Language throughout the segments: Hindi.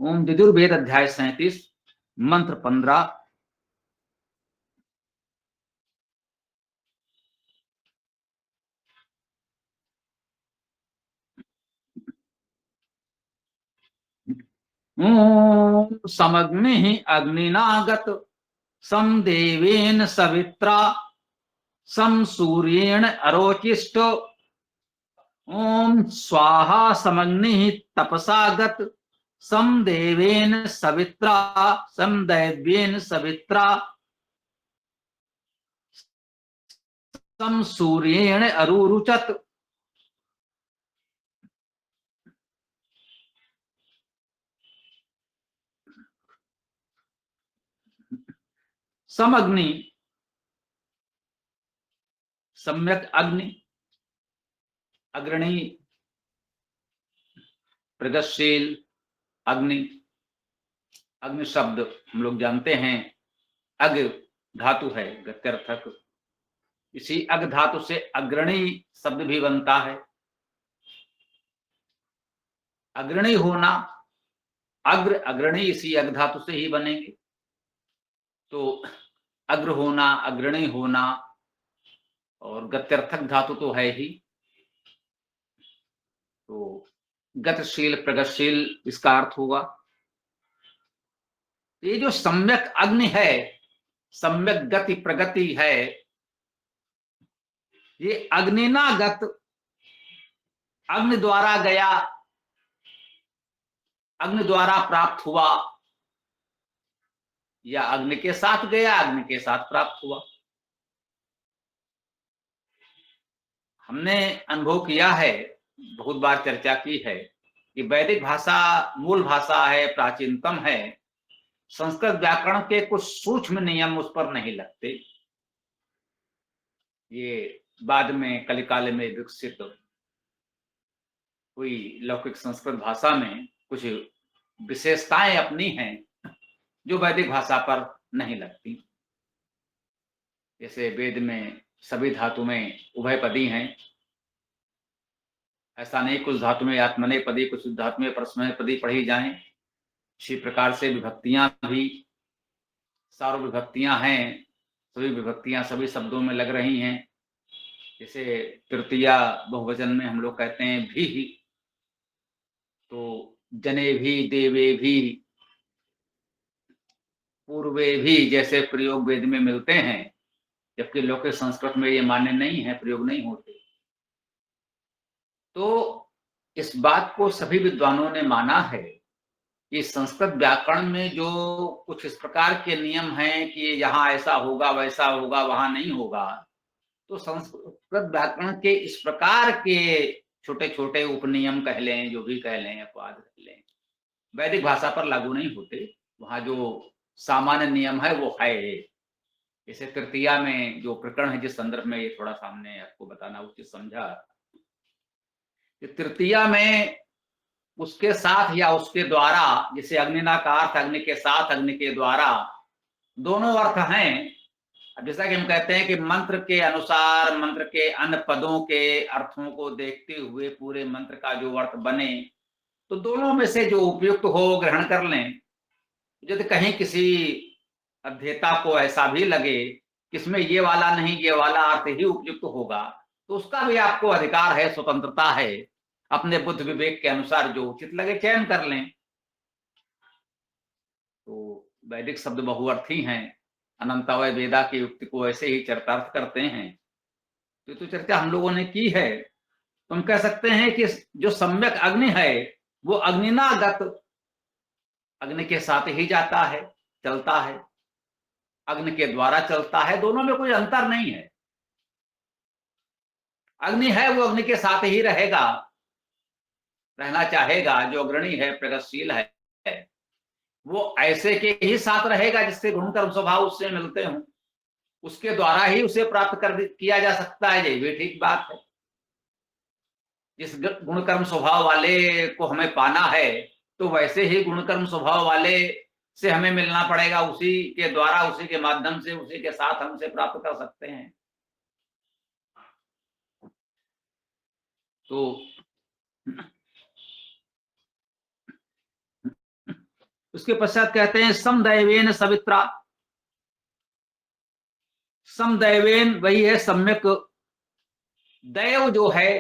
ओम यजुर्वेद अध्याय 37 मंत्र 15। ओम समग्नि अग्निनागत सम देवेन सवित्रा सम सूर्येण अरोचिष्ट ओम स्वाहा समग्नि तपसा गत सम देवेन सवित्रा सम दैव्येन सवित्रा सम सूर्येण अरुरुचत। समग्नि सम्यक अग्नि, अग्रणी, प्रगतिशील अग्नि। अग्नि शब्द हम लोग जानते हैं अग धातु है गत्यर्थक। इसी अग धातु से अग्रणी शब्द भी बनता है। अग्रणी होना, अग्र अग्रणी इसी अग धातु से ही बनेंगे। तो अग्र होना, अग्रणी होना और गत्यर्थक धातु तो है ही। तो गतिशील प्रगतिशील इसका अर्थ होगा। ये जो सम्यक अग्नि है, सम्यक गति प्रगति है, ये अग्निनागत, अग्नि द्वारा गया, अग्नि द्वारा प्राप्त हुआ, या अग्नि के साथ गया, अग्नि के साथ प्राप्त हुआ। हमने अनुभव किया है, बहुत बार चर्चा की है कि वैदिक भाषा मूल भाषा है, प्राचीनतम है। संस्कृत व्याकरण के कुछ सूक्ष्म नियम उस पर नहीं लगते। ये बाद में कलिकाल में विकसित हुई लौकिक संस्कृत भाषा में कुछ विशेषताएं अपनी हैं जो वैदिक भाषा पर नहीं लगती। जैसे वेद में सभी धातु में उभयपदी हैं। ऐसा नहीं कुछ धातु में आत्मनेपदी, कुछ धातु में परस्मैपदी पढ़ी जाएं। इसी प्रकार से विभक्तियां भी सार्वविभक्तियां हैं, सभी विभक्तियां सभी शब्दों में लग रही हैं। जैसे तृतीया बहुवचन में हम लोग कहते हैं भी, तो जने भी, देवे भी, पूर्वे भी जैसे प्रयोग वेद में मिलते हैं, जबकि लौकिक संस्कृत में ये मान्य नहीं है, प्रयोग नहीं होते। तो इस बात को सभी विद्वानों ने माना है कि संस्कृत व्याकरण में जो कुछ इस प्रकार के नियम हैं कि यहाँ ऐसा होगा, वैसा होगा, वहां नहीं होगा, तो संस्कृत व्याकरण के इस प्रकार के छोटे छोटे उपनियम कह लें, जो भी कह लें, अपवाद कह लें, वैदिक भाषा पर लागू नहीं होते। वहां जो सामान्य नियम है वो है। जैसे तृतीया में जो प्रकरण है, जिस संदर्भ में ये थोड़ा सामने आपको बताना उचित समझा, कि तृतीया में उसके साथ या उसके द्वारा, जैसे अग्निना का अर्थ अग्नि के साथ, अग्नि के द्वारा, दोनों अर्थ हैं। अब जैसा कि हम कहते हैं कि मंत्र के अनुसार, मंत्र के अन्य पदों के अर्थों को देखते हुए पूरे मंत्र का जो अर्थ बने, तो दोनों में से जो उपयुक्त हो ग्रहण कर लें। यदि कहीं किसी अध्येता को ऐसा भी लगे कि इसमें ये वाला नहीं, ये वाला अर्थ ही उपयुक्त होगा, तो उसका भी आपको अधिकार है, स्वतंत्रता है, अपने बुद्ध विवेक के अनुसार जो उचित लगे चयन कर लें। तो वैदिक शब्द बहुअर्थी हैं। अनंतवय वेदा की युक्ति को ऐसे ही चरितार्थ करते हैं। तो चर्चा हम लोगों ने की है। तो हम कह सकते हैं कि जो सम्यक अग्नि है वो अग्निनागत, अग्नि के साथ ही जाता है, चलता है, अग्नि के द्वारा चलता है, दोनों में कोई अंतर नहीं है। अग्नि है वो अग्नि के साथ ही रहेगा, रहना चाहेगा। जो अग्रणी है, प्रगतिशील है, वो ऐसे के ही साथ रहेगा जिससे गुण कर्म स्वभाव उससे मिलते हों, उसके द्वारा ही उसे प्राप्त कर किया जा सकता है। ये भी ठीक बात है। जिस गुण कर्म स्वभाव वाले को हमें पाना है, तो वैसे ही गुण कर्म स्वभाव वाले से हमें मिलना पड़ेगा। उसी के द्वारा, उसी के माध्यम से, उसी के साथ हम उसे प्राप्त कर सकते हैं। तो उसके पश्चात कहते हैं समदैवेन सवित्रा। समदैवेन वही है सम्यक, दैव जो है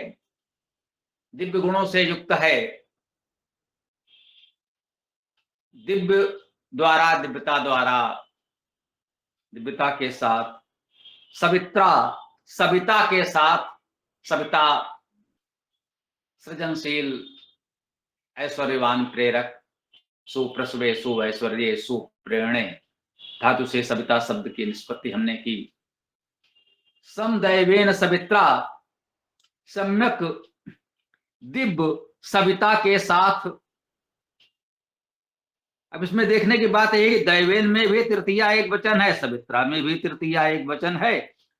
दिव्य गुणों से युक्त है, दिव्य द्वारा, दिव्यता द्वारा, दिव्यता के साथ, सवित्रा सविता के साथ, सविता सृजनशील, ऐश्वर्यवान, प्रेरक, सुप्रसवे, सुऐश्वर्य, सुप्रेरणे धातु से सविता शब्द की निष्पत्ति हमने की। समदैवेन सवित्रा, सम्यक दिव्य सविता के साथ। अब इसमें देखने की बात है, दैवेन में भी तृतीया एक वचन है, सवित्रा में भी तृतीया एक वचन है,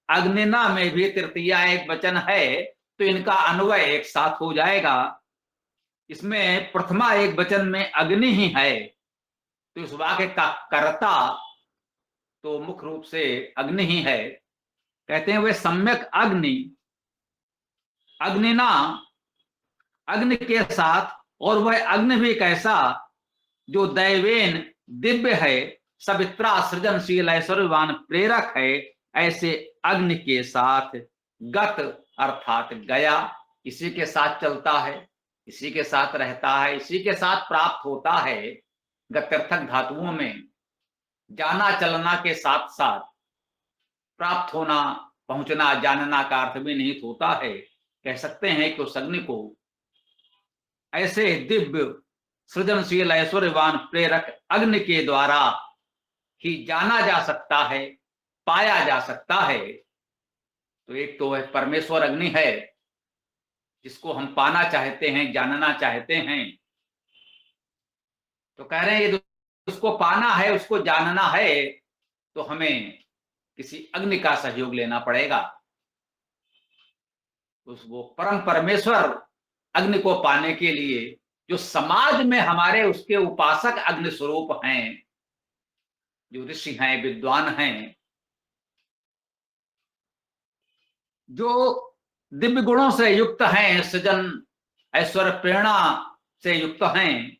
अग्निना में भी तृतीया एक वचन है, तो इनका अन्वय एक साथ हो जाएगा। इसमें प्रथमा एक वचन में अग्नि ही है, तो इस वाक्य का कर्ता तो मुख्य रूप से अग्नि ही है। कहते हैं वे सम्यक अग्नि, अग्निना अग्नि के साथ, और वह अग्नि भी कैसा, जो दैवेन दिव्य है, सवित्रा सृजनशील ऐश्वर्यवान प्रेरक है, ऐसे अग्नि के साथ गत अर्थात गया, इसी के साथ चलता है, इसी के साथ रहता है, इसी के साथ प्राप्त होता है। गत्यर्थक धातुओं में जाना चलना के साथ साथ प्राप्त होना, पहुंचना, जानना का अर्थ भी निहित होता है। कह सकते हैं कि उस अग्नि को ऐसे दिव्य सृजनशील ऐश्वर्यवान प्रेरक अग्नि के द्वारा ही जाना जा सकता है, पाया जा सकता है। तो एक तो वह परमेश्वर अग्नि है जिसको हम पाना चाहते हैं, जानना चाहते हैं। तो कह रहे हैं उसको पाना है, उसको जानना है, तो हमें किसी अग्नि का सहयोग लेना पड़ेगा। वो परम परमेश्वर अग्नि को पाने के लिए जो समाज में हमारे उसके उपासक अग्नि स्वरूप हैं, जो ऋषि हैं, विद्वान हैं, जो दिव्य गुणों से युक्त हैं, सृजन ऐश्वर्य प्रेरणा से युक्त हैं,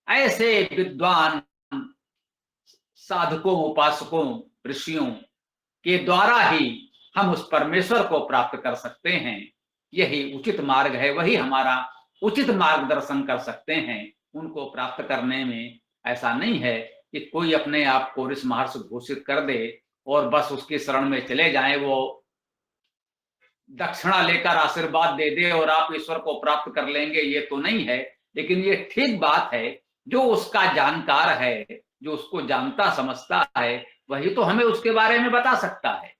ऐसे विद्वान साधकों, उपासकों, ऋषियों के द्वारा ही हम उस परमेश्वर को प्राप्त कर सकते हैं। यही उचित मार्ग है, वही हमारा उचित मार्गदर्शन कर सकते हैं। उनको प्राप्त करने में ऐसा नहीं है कि कोई अपने आप को ऋषि महर्षि घोषित कर दे और बस उसकी शरण में चले जाएं, वो दक्षिणा लेकर आशीर्वाद दे दे और आप ईश्वर को प्राप्त कर लेंगे, ये तो नहीं है। लेकिन ये ठीक बात है, जो उसका जानकार है, जो उसको जानता समझता है, वही तो हमें उसके बारे में बता सकता है।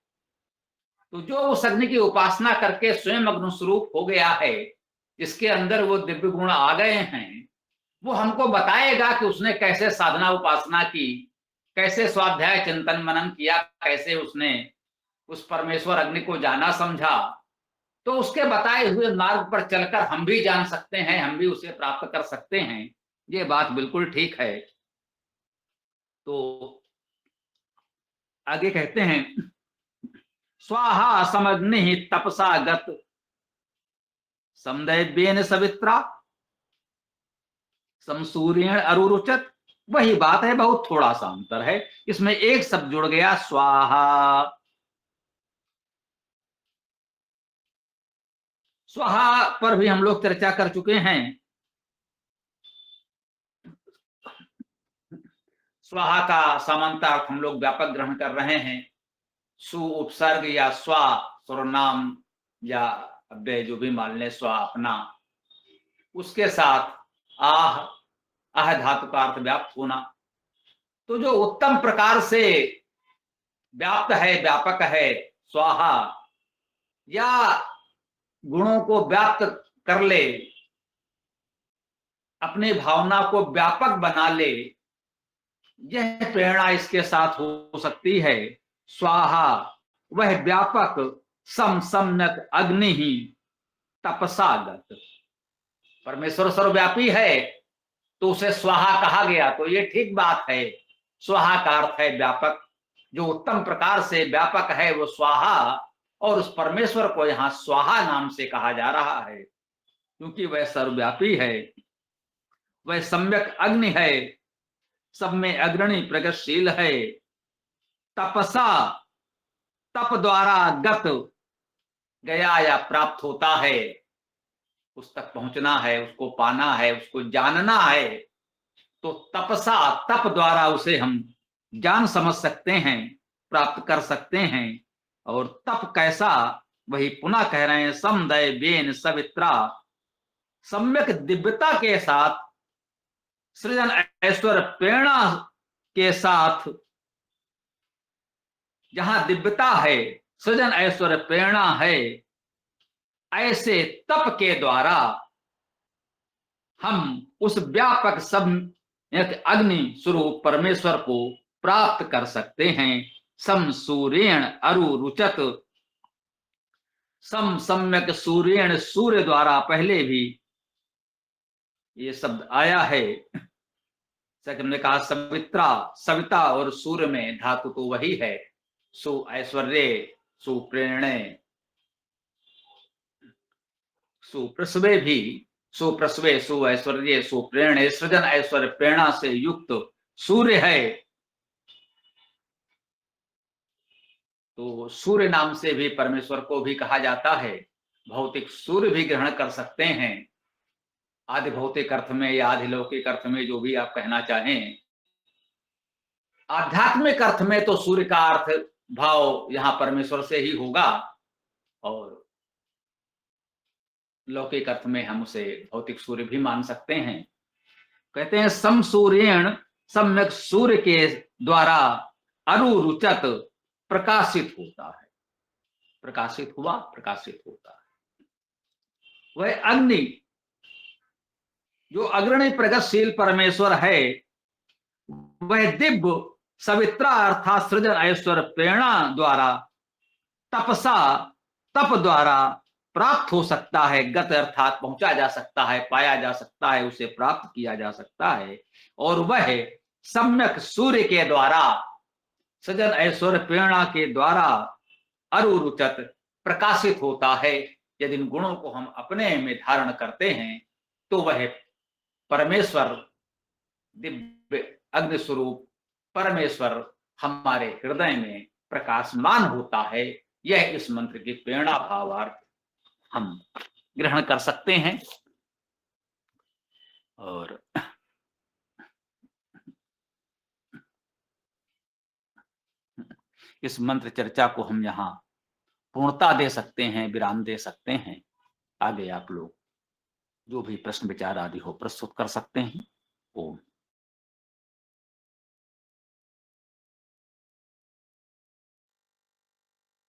तो जो उस अग्नि की उपासना करके स्वयं अग्नि स्वरूप हो गया है, जिसके अंदर वो दिव्य गुण आ गए हैं, वो हमको बताएगा कि उसने कैसे साधना उपासना की, कैसे स्वाध्याय चिंतन मनन किया, कैसे उसने उस परमेश्वर अग्नि को जाना समझा। तो उसके बताए हुए मार्ग पर चलकर हम भी जान सकते हैं, हम भी उसे प्राप्त कर सकते हैं। ये बात बिल्कुल ठीक है। तो आगे कहते हैं स्वाहा समग्नि तपसा गत समदैव्येन सवित्रा समसूर्येण अरुरुचत। वही बात है, बहुत थोड़ा सा अंतर है। इसमें एक शब्द जुड़ गया, स्वाहा। स्वाहा पर भी हम लोग चर्चा कर चुके हैं। स्वाहा का समानार्थक हम लोग व्यापक ग्रहण कर रहे हैं। सु उपसर्ग या स्वा सर्वनाम या अव्यय जो भी मान ले, स्वा अपना, उसके साथ आह, आह धातु का अर्थ व्याप्त होना। तो जो उत्तम प्रकार से व्याप्त है, व्यापक है, स्वाहा, या गुणों को व्याप्त कर ले, अपनी भावना को व्यापक बना ले, यह प्रेरणा इसके साथ हो सकती है। स्वाहा वह व्यापक सम सम्यक अग्नि ही तपसागत। परमेश्वर सर्वव्यापी है तो उसे स्वाहा कहा गया, तो ये ठीक बात है। स्वाहा का अर्थ है व्यापक, जो उत्तम प्रकार से व्यापक है वो स्वाहा, और उस परमेश्वर को यहाँ स्वाहा नाम से कहा जा रहा है क्योंकि वह सर्वव्यापी है, वह सम्यक अग्नि है, सब में अग्रणी प्रगतिशील है, तपसा तप द्वारा गत गया या प्राप्त होता है। उस तक पहुंचना है, उसको पाना है, उसको जानना है, तो तपसा तप द्वारा उसे हम जान समझ सकते हैं, प्राप्त कर सकते हैं। और तप कैसा, वही पुनः कह रहे हैं, समदय बेन सवित्रा, सम्यक दिव्यता के साथ, सृजन ऐश्वर्य प्रेरणा के साथ, जहां दिव्यता है, सृजन ऐश्वर्य प्रेरणा है, ऐसे तप के द्वारा हम उस व्यापक सब अग्नि स्वरूप परमेश्वर को प्राप्त कर सकते हैं। सम सूर्येण अरु रुचत, सम सम्यक सूर्येण, सूर्य द्वारा पहले भी ये शब्द आया है। हमने कहा सवित्रा, सविता और सूर्य में धातु तो वही है। सु ऐश्वर्य, सुप्रेरणे, सुप्रसवे भी, सुप्रसवे, सु ऐश्वर्य, सुप्रेरणे, सृजन ऐश्वर्य प्रेरणा से युक्त सूर्य है। तो सूर्य नाम से भी परमेश्वर को भी कहा जाता है। भौतिक सूर्य भी ग्रहण कर सकते हैं, आधि भौतिक अर्थ में या आधि लौकिक अर्थ में, जो भी आप कहना चाहें। आध्यात्मिक अर्थ में तो सूर्य का अर्थ भाव यहां परमेश्वर से ही होगा, और लौकिक अर्थ में हम उसे भौतिक सूर्य भी मान सकते हैं। कहते हैं सम सूर्येण, सम्यक सूर्य के द्वारा अरुरुचत, प्रकाशित होता है, प्रकाशित हुआ, प्रकाशित होता है। वह अग्नि जो अग्रणी प्रगतिशील परमेश्वर है, वह दिव्य सवित्रा अर्थात सृजन ऐश्वर्य प्रेरणा द्वारा, तपसा तप द्वारा प्राप्त हो सकता है, गत अर्थात पहुंचा जा सकता है, पाया जा सकता है, उसे प्राप्त किया जा सकता है। और वह सम्यक सूर्य के द्वारा, सृजन ऐश्वर्य प्रेरणा के द्वारा अरुरुचत, प्रकाशित होता है। यदि इन गुणों को हम अपने में धारण करते हैं तो वह परमेश्वर, दिव्य अग्नि स्वरूप परमेश्वर हमारे हृदय में प्रकाशमान होता है। यह इस मंत्र की प्रेरणा भावार्थ हम ग्रहण कर सकते हैं। और इस मंत्र चर्चा को हम यहाँ पूर्णता दे सकते हैं, विराम दे सकते हैं। आगे आप लोग जो भी प्रश्न विचार आदि हो प्रस्तुत कर सकते हैं। ओम।